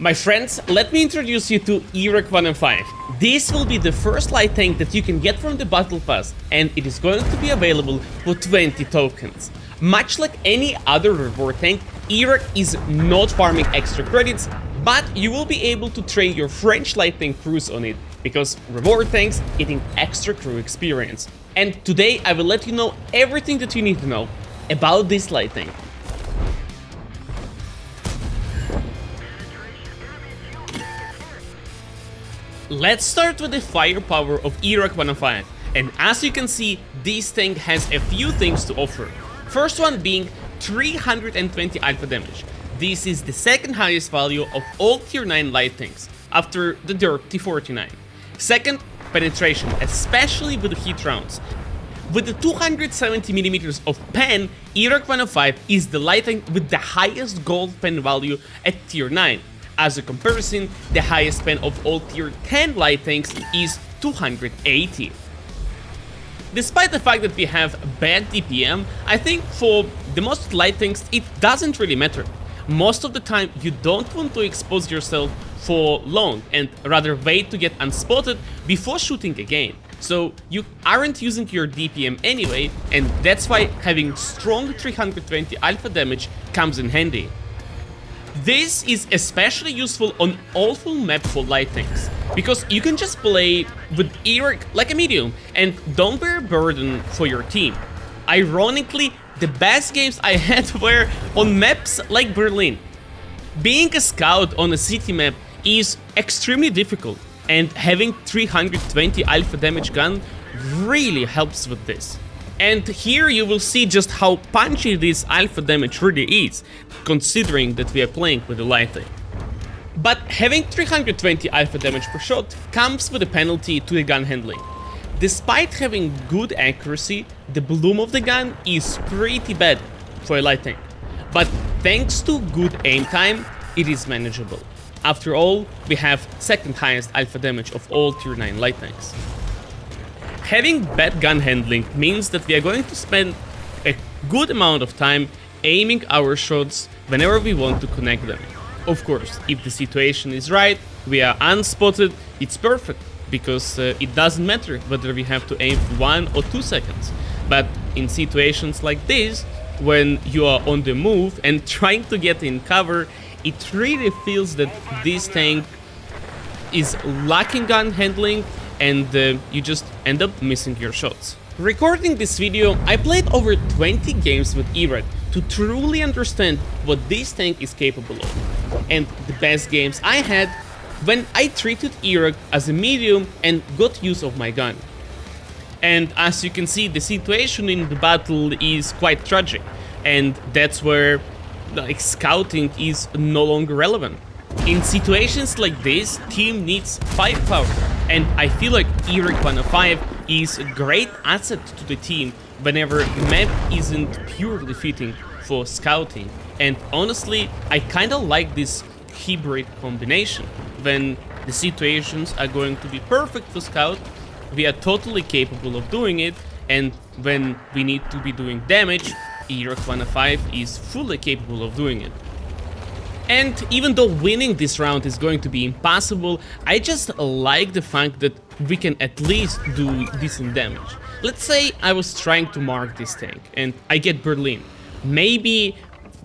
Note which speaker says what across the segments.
Speaker 1: My friends, let me introduce you to ERAC 105. This will be the first light tank that you can get from the Battle Pass, and it is going to be available for 20 tokens. Much like any other reward tank, ERAC is not farming extra credits, but you will be able to train your French light tank crews on it, because reward tanks getting extra crew experience. And today I will let you know everything that you need to know about this light tank. Let's start with the firepower of ERAC 105, and as you can see, this tank has a few things to offer. First one being 320 alpha damage. This is the second highest value of all tier 9 light tanks, after the Dirt T49. Second, penetration, especially with the hit rounds. With the 270mm of pen, ERAC 105 is the light tank with the highest gold pen value at tier 9. As a comparison, the highest pen of all tier 10 light tanks is 280. Despite the fact that we have bad DPM, I think for the most light tanks it doesn't really matter. Most of the time you don't want to expose yourself for long and rather wait to get unspotted before shooting again. So you aren't using your DPM anyway, and that's why having strong 320 alpha damage comes in handy. This is especially useful on awful map for light tanks, because you can just play with ERAC like a medium and don't bear a burden for your team. Ironically, the best games I had were on maps like Berlin. Being a scout on a city map is extremely difficult, and having 320 alpha damage gun really helps with this. And here you will see just how punchy this alpha damage really is, considering that we are playing with a light tank. But having 320 alpha damage per shot comes with a penalty to the gun handling. Despite having good accuracy, the bloom of the gun is pretty bad for a light tank. But thanks to good aim time, it is manageable. After all, we have second highest alpha damage of all tier 9 light tanks. Having bad gun handling means that we are going to spend a good amount of time aiming our shots whenever we want to connect them. Of course, if the situation is right, we are unspotted, it's perfect, because it doesn't matter whether we have to aim for 1 or 2 seconds. But in situations like this, when you are on the move and trying to get in cover, it really feels that this tank is lacking gun handling, and you just end up missing your shots. Recording this video, I played over 20 games with ERAC to truly understand what this tank is capable of. And the best games I had when I treated ERAC as a medium and got use of my gun. And as you can see, the situation in the battle is quite tragic, and that's where scouting is no longer relevant. In situations like this, team needs firepower, and I feel like ERAC 105 is a great asset to the team whenever the map isn't purely fitting for scouting. And honestly, I kinda like this hybrid combination. When the situations are going to be perfect for scout, we are totally capable of doing it, and when we need to be doing damage, ERAC 105 is fully capable of doing it. And even though winning this round is going to be impossible, I just like the fact that we can at least do decent damage. Let's say I was trying to mark this tank and I get Berlin. Maybe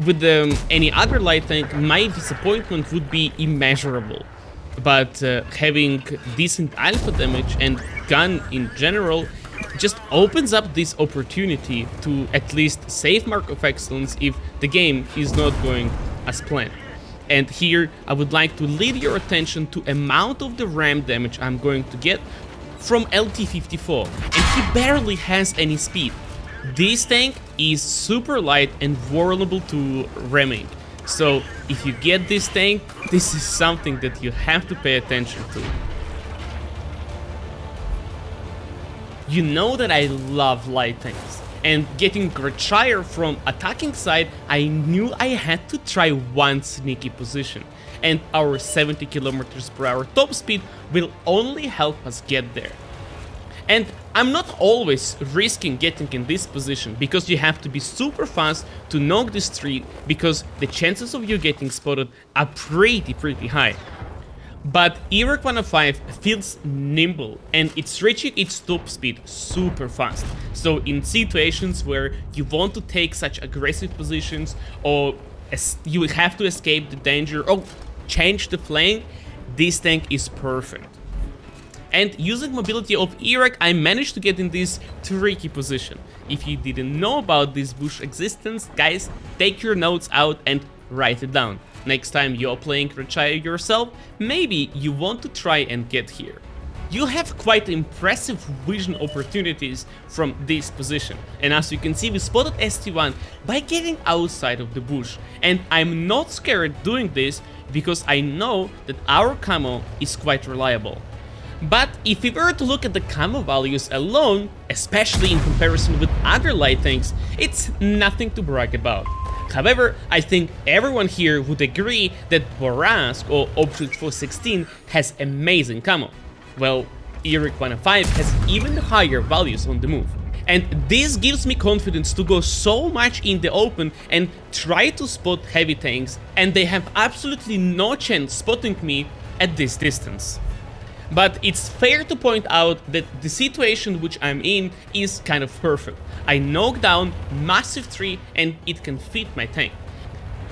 Speaker 1: with any other light tank, my disappointment would be immeasurable. But having decent alpha damage and gun in general just opens up this opportunity to at least save Mark of Excellence if the game is not going as planned. And here I would like to lead your attention to amount of the ram damage I'm going to get from LT54, and he barely has any speed. This tank is super light and vulnerable to ramming, so if you get this tank, this is something that you have to pay attention to. You know that I love light tanks, and getting Gretshire from attacking side, I knew I had to try one sneaky position, and our 70 km/h top speed will only help us get there. And I'm not always risking getting in this position, because you have to be super fast to knock this tree, because the chances of you getting spotted are pretty high. But ERAC 105 feels nimble and it's reaching its top speed super fast. So in situations where you want to take such aggressive positions, or you have to escape the danger or change the flank, this tank is perfect. And using mobility of ERAC, I managed to get in this tricky position. If you didn't know about this bush existence, guys, take your notes out and write it down. Next time you're playing Rechaya yourself, maybe you want to try and get here. You'll have quite impressive vision opportunities from this position, and as you can see, we spotted ST1 by getting outside of the bush, and I'm not scared doing this because I know that our camo is quite reliable. But if we were to look at the camo values alone, especially in comparison with other light tanks, it's nothing to brag about. However, I think everyone here would agree that Borask or Object 416 has amazing camo. Well, ERAC 105 has even higher values on the move. And this gives me confidence to go so much in the open and try to spot heavy tanks, and they have absolutely no chance spotting me at this distance. But it's fair to point out that the situation which I'm in is kind of perfect. I knock down massive tree and it can fit my tank.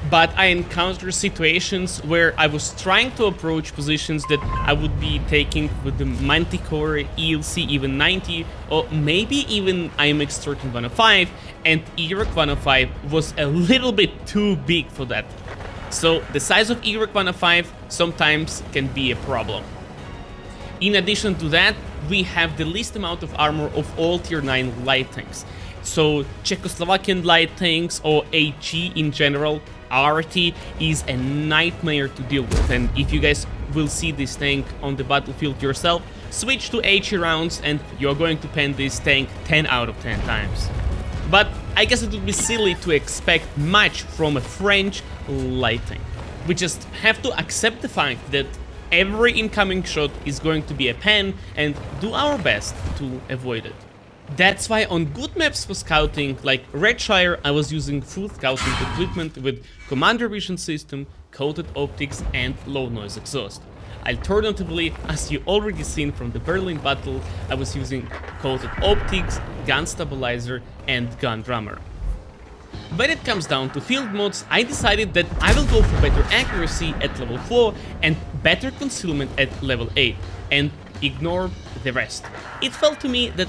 Speaker 1: But I encounter situations where I was trying to approach positions that I would be taking with the Manticore ELC even 90, or maybe even IMX 13105, and ERAC 105 was a little bit too big for that. So the size of ERAC 105 sometimes can be a problem. In addition to that, we have the least amount of armor of all tier 9 light tanks. So Czechoslovakian light tanks, or HE in general, RT is a nightmare to deal with, and if you guys will see this tank on the battlefield yourself, switch to HE rounds and you're going to pen this tank 10 out of 10 times. But I guess it would be silly to expect much from a French light tank. We just have to accept the fact that every incoming shot is going to be a pen and do our best to avoid it. That's why on good maps for scouting, like Redshire, I was using full scouting equipment with commander vision system, coated optics and low noise exhaust. Alternatively, as you already seen from the Berlin battle, I was using coated optics, gun stabilizer and gun drummer. When it comes down to field mods, I decided that I will go for better accuracy at level 4 and better concealment at level 8 and ignore the rest. It felt to me that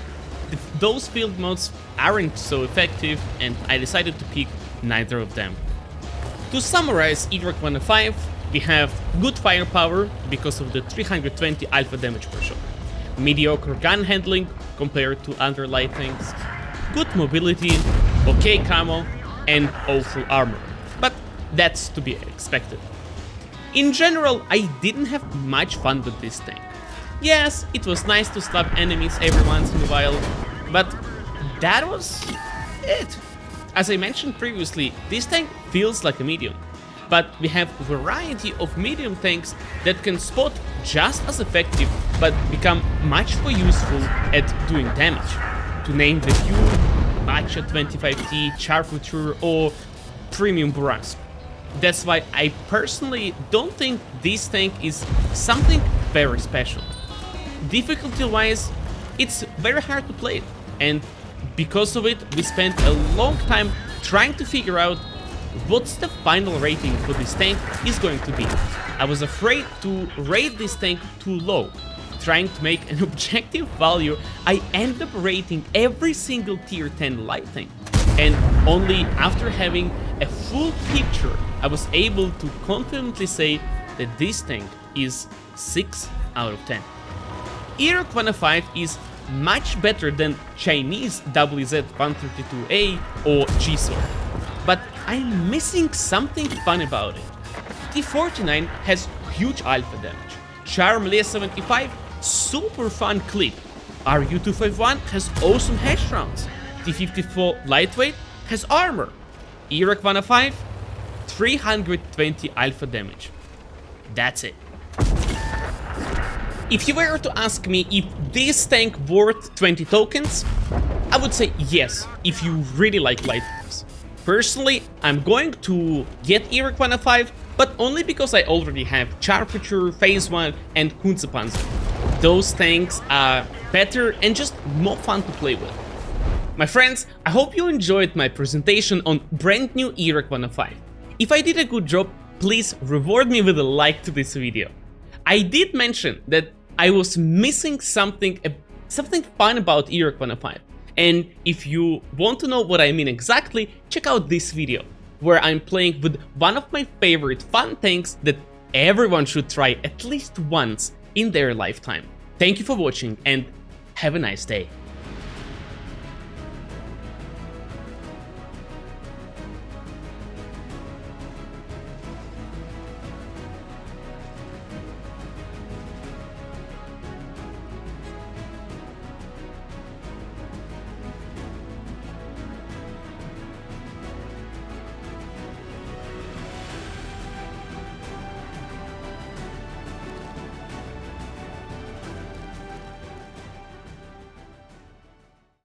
Speaker 1: those field mods aren't so effective and I decided to pick neither of them. To summarize ERAC 105, we have good firepower because of the 320 alpha damage per shot, mediocre gun handling compared to other light tanks, good mobility, okay camo, and awful armor, but that's to be expected. In general, I didn't have much fun with this tank. Yes, it was nice to slap enemies every once in a while, but that was it. As I mentioned previously, this tank feels like a medium, but we have a variety of medium tanks that can spot just as effective but become much more useful at doing damage. To name the few, Bacha 25T, Charfuture or Premium Borask. That's why I personally don't think this tank is something very special. Difficulty-wise, it's very hard to play it, and because of it, we spent a long time trying to figure out what's the final rating for this tank is going to be. I was afraid to rate this tank too low. Trying to make an objective value, I ended up rating every single tier 10 light tank, and only after having a full picture I was able to confidently say that this tank is 6 out of 10. ERAC 105 is much better than Chinese WZ-132A or G-Sword, but I'm missing something fun about it. T49 has huge alpha damage, Charm Le 75 super fun clip, RU-251 has awesome hash rounds, T-54 lightweight has armor, ERAC 105 320 alpha damage. That's it. If you were to ask me if this tank worth 20 tokens, I would say yes, if you really like light waves. Personally, I'm going to get ERAC 105, but only because I already have Charcuterie, Phase 1 and Kunzepanzer. Those tanks are better and just more fun to play with. My friends, I hope you enjoyed my presentation on brand new ERAC 105. If I did a good job, please reward me with a like to this video. I did mention that I was missing something fun about ERAC 105. And if you want to know what I mean exactly, check out this video, where I'm playing with one of my favorite fun tanks that everyone should try at least once in their lifetime. Thank you for watching and have a nice day.